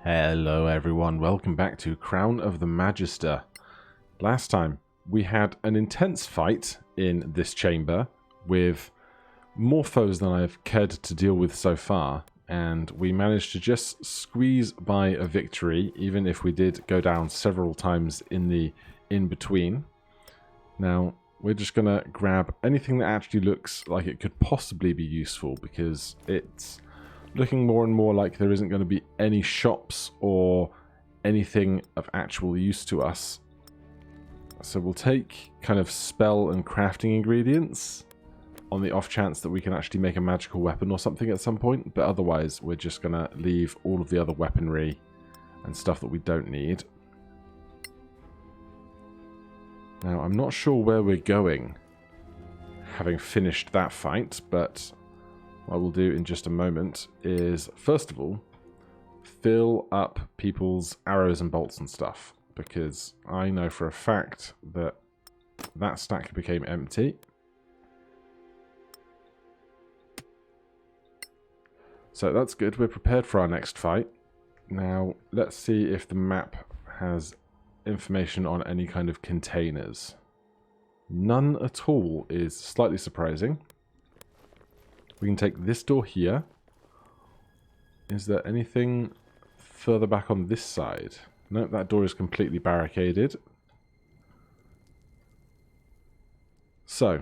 Hello everyone, welcome back to Crown of the Magister. Last time we had an intense fight in this chamber with more foes than I've cared to deal with so far, and we managed to just squeeze by a victory, even if we did go down several times in the in-between. Now we're just going to grab anything that actually looks like it could possibly be useful, because it's looking more and more like there isn't going to be any shops or anything of actual use to us. So we'll take kind of spell and crafting ingredients on the off chance that we can actually make a magical weapon or something at some point, but otherwise we're just going to leave all of the other weaponry and stuff that we don't need. Now I'm not sure where we're going having finished that fight, but what we'll do in just a moment is, first of all, fill up people's arrows and bolts and stuff, because I know for a fact that that stack became empty. So that's good, we're prepared for our next fight. Now let's see if the map has information on any kind of containers. None at all is slightly surprising. We can take this door here. Is there anything further back on this side? Nope, that door is completely barricaded. So,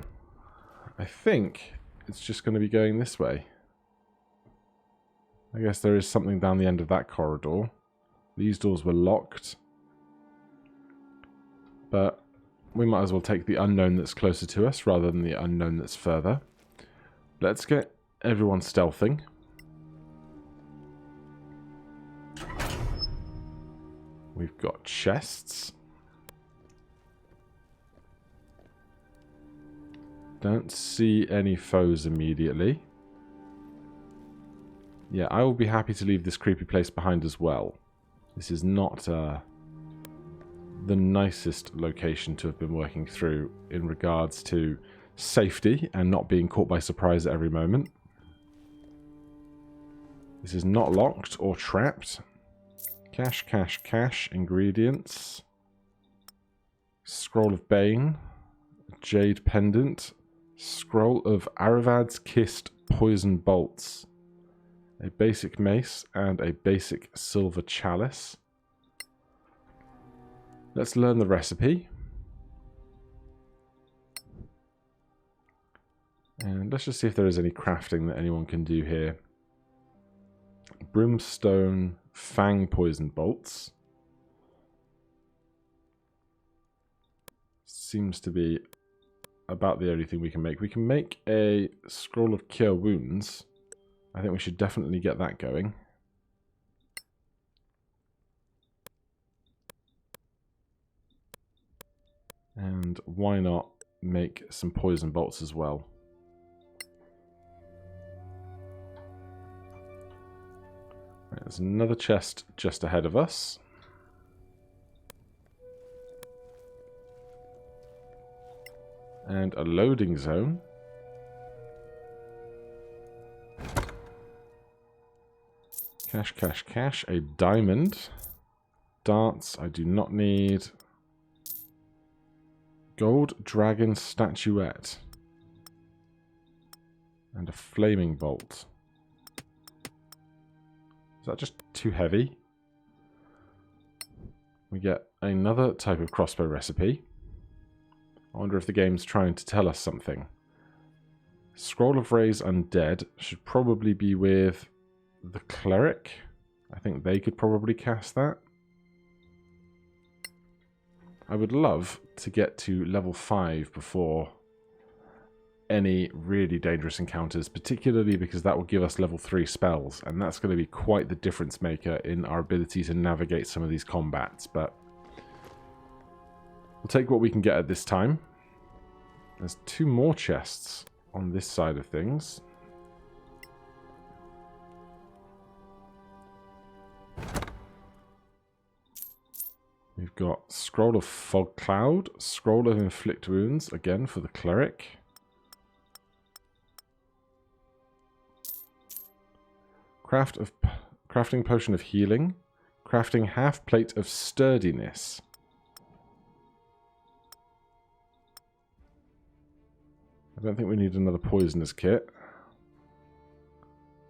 I think it's just going to be going this way. I guess there is something down the end of that corridor. These doors were locked. But we might as well take the unknown that's closer to us rather than the unknown that's further. Let's get everyone stealthing. We've got chests. Don't see any foes immediately. Yeah, I will be happy to leave this creepy place behind as well. This is not the nicest location to have been working through in regards to safety and not being caught by surprise at every moment. This is not locked or trapped. Cash, cash, cash. Ingredients. Scroll of Bane. Jade Pendant. Scroll of Aravad's Kissed Poison Bolts. A basic mace and a basic silver chalice. Let's learn the recipe. And let's just see if there is any crafting that anyone can do here. Brimstone Fang Poison Bolts. Seems to be about the only thing we can make. We can make a Scroll of Cure Wounds. I think we should definitely get that going. And why not make some poison bolts as well? Right, there's another chest just ahead of us. And a loading zone. Cash, cash, cash. A diamond. Darts, I do not need. Gold dragon statuette. And a flaming bolt. Is that just too heavy? We get another type of crossbow recipe. I wonder if the game's trying to tell us something. Scroll of Raise Undead should probably be with the Cleric. I think they could probably cast that. I would love to get to level 5 before any really dangerous encounters, particularly because that will give us level 3 spells, and that's going to be quite the difference maker in our ability to navigate some of these combats, but we'll take what we can get at this time. There's 2 more chests on this side of things. We've got Scroll of Fog Cloud, Scroll of Inflict Wounds, again for the Cleric. Crafting Potion of Healing, Crafting half plate of sturdiness. I don't think we need another poisonous kit.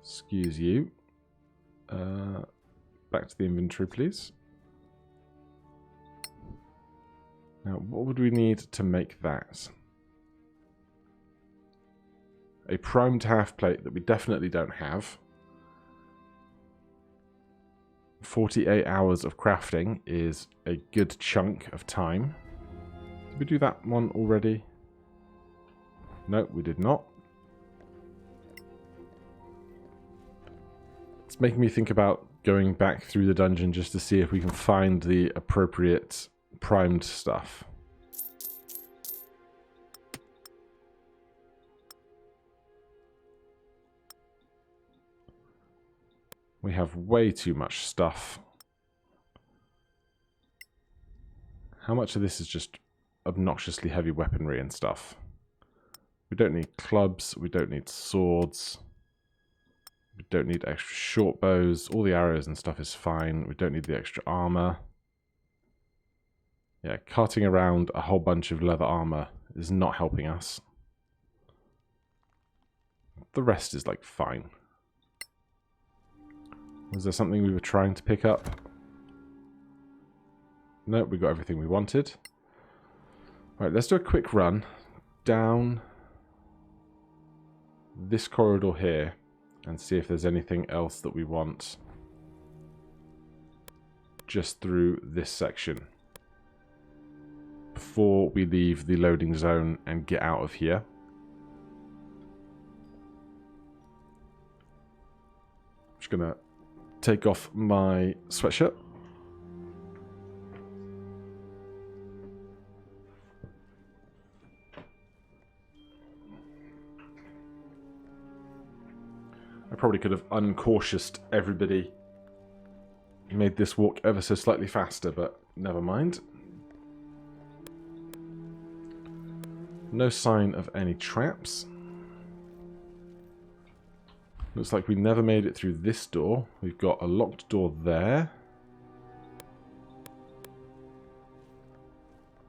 Excuse you. Back to the inventory, please. Now, what would we need to make that? A primed half plate that we definitely don't have. 48 hours of crafting is a good chunk of time. Did we do that one already? No, we did not. It's making me think about going back through the dungeon just to see if we can find the appropriate primed stuff. We have way too much stuff. How much of this is just obnoxiously heavy weaponry and stuff? We don't need clubs, we don't need swords, we don't need extra short bows, all the arrows and stuff is fine, we don't need the extra armor. Yeah, carting around a whole bunch of leather armor is not helping us. The rest is like fine. Was there something we were trying to pick up? Nope, we got everything we wanted. Alright, let's do a quick run down this corridor here and see if there's anything else that we want just through this section before we leave the loading zone and get out of here. I'm just gonna take off my sweatshirt. I probably could have uncautious everybody, made this walk ever so slightly faster, but never mind. No sign of any traps. Looks like we never made it through this door. We've got a locked door there.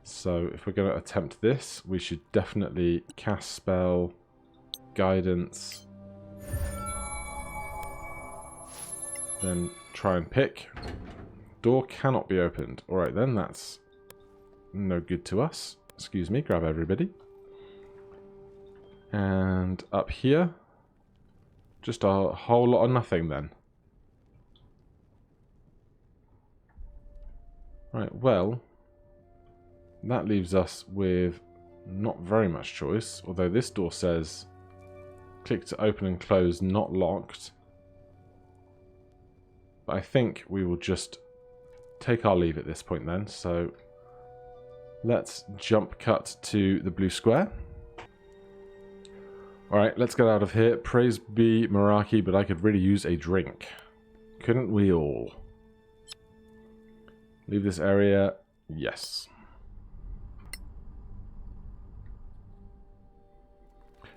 So if we're going to attempt this, we should definitely cast spell, guidance, then try and pick. Door cannot be opened. Alright then, that's no good to us. Excuse me, grab everybody. And up here, just a whole lot of nothing then. Right, well, that leaves us with not very much choice, although this door says click to open and close, not locked. But I think we will just take our leave at this point then, so let's jump cut to the blue square. Alright, let's get out of here. Praise be Meraki, but I could really use a drink. Couldn't we all? Leave this area? Yes.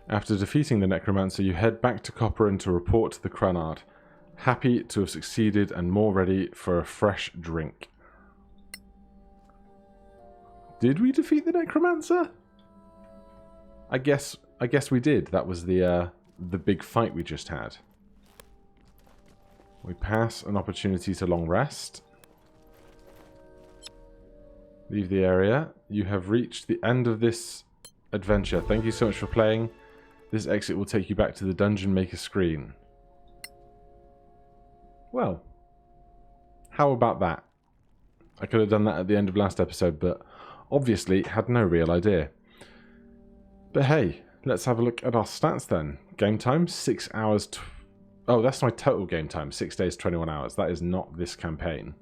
After defeating the Necromancer, you head back to Copperin to report to the Cranard. Happy to have succeeded and more ready for a fresh drink. Did we defeat the Necromancer? I guess we did. That was the big fight we just had. We pass an opportunity to long rest. Leave the area. You have reached the end of this adventure. Thank you so much for playing. This exit will take you back to the Dungeon Maker screen. Well, how about that? I could have done that at the end of last episode, but obviously had no real idea. But hey, let's have a look at our stats then. Game time, 6 hours. Oh, that's my total game time. 6 days, 21 hours. That is not this campaign.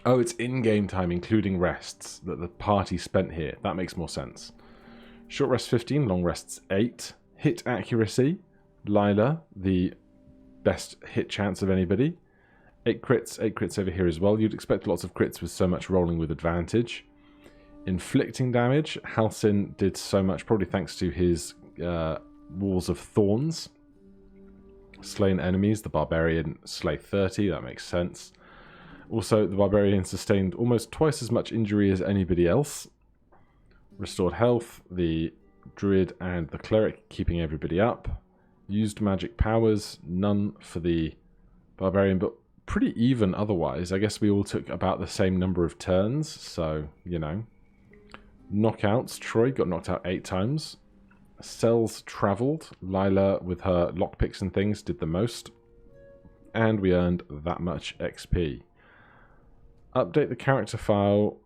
Oh, it's in-game time, including rests that the party spent here. That makes more sense. Short rest 15, long rests 8. Hit accuracy, Lila, the best hit chance of anybody. 8 crits over here as well. You'd expect lots of crits with so much rolling with advantage. Inflicting damage, Halcyon did so much, probably thanks to his Walls of Thorns. Slain enemies, the Barbarian slay 30, that makes sense. Also, the Barbarian sustained almost twice as much injury as anybody else. Restored health, the Druid and the Cleric keeping everybody up. Used magic powers, none for the Barbarian, but pretty even otherwise. I guess we all took about the same number of turns, so, you know. Knockouts, Troy got knocked out 8 times. Cells travelled. Lila, with her lockpicks and things, did the most. And we earned that much XP. Update the character file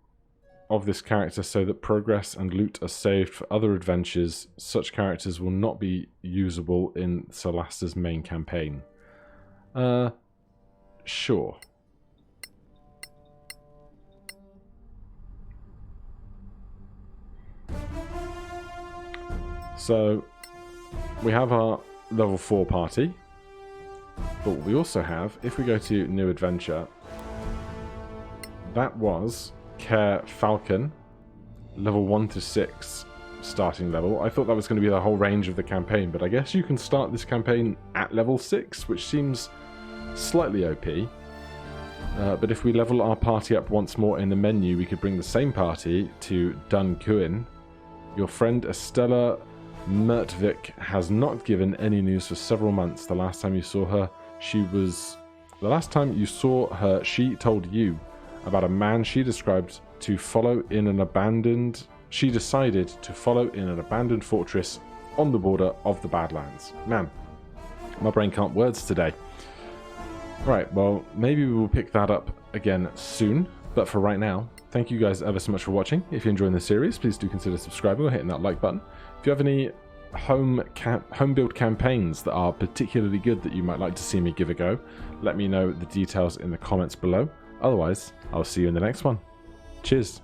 of this character so that progress and loot are saved for other adventures. Such characters will not be usable in Solasta's main campaign. Sure. So, we have our level 4 party. But what we also have, if we go to New Adventure, that was Caer Falcarn, level 1 to 6 starting level. I thought that was going to be the whole range of the campaign, but I guess you can start this campaign at level 6, which seems slightly OP. But if we level our party up once more in the menu, we could bring the same party to Dun Cuin. Your friend Estella Mertvik has not given any news for several months. The last time you saw her, she told you about a man she decided to follow in an abandoned fortress on the border of the Badlands. Man, my brain can't words today. Right, well, maybe we will pick that up again soon, but for right now, thank you guys ever so much for watching. If you're enjoying the series, please do consider subscribing or hitting that like button. If you have any home build campaigns that are particularly good that you might like to see me give a go, let me know the details in the comments below. Otherwise, I'll see you in the next one. Cheers.